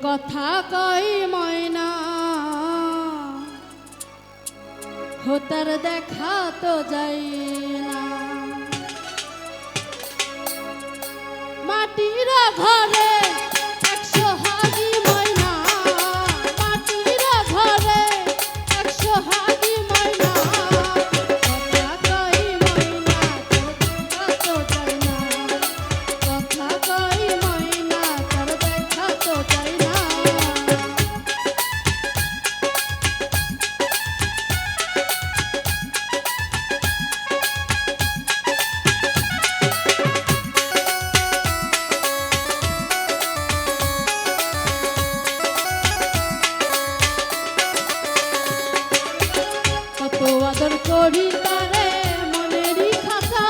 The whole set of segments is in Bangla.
কথা কই ময়না হোতার দেখা তো যাই না মাটির ঘরে আদর করি তারে মনেরই খাতা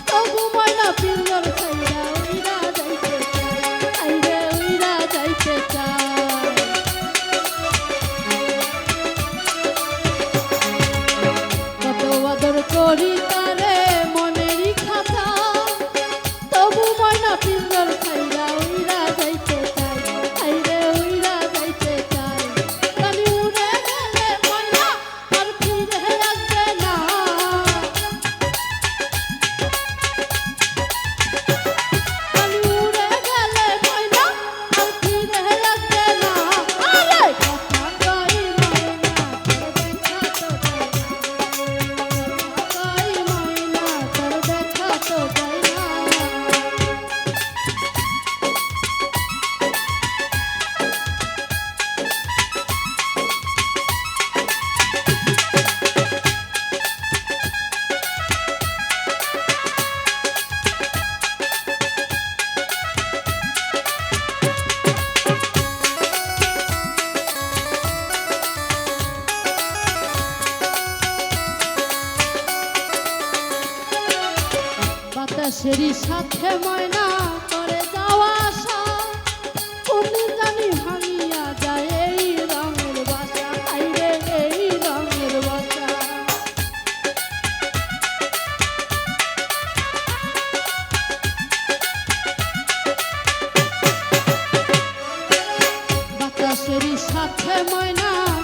তবু ময়না পিঞ্জর খাইয়া উইরা যাইতে চায় আইরে উইরা যাইতে চায় কত আদর করি তারে মনেরই খাতা তবু ময়না পিঞ্জর খাইয়া উইরা যাইতে চায় আইরে উইরা যাইতে চায় কালি উড়ে গেলে ময়না আর ফিরে আসবে না কালি উড়ে গেলে ময়না আর ফিরে আসবে না আরে কথা কই ময়না তোর দেখা তো যায় না কথা কই ময়না তোর দেখা তো যায় না বাতাসেরই সাথে ময়না করে যাওয়া আসা কোনদিন জানি ভাঙিয়া যায় এই রঙের বাসা আইরে এই রঙের বাসা বাতাসেরই সাথে ময়না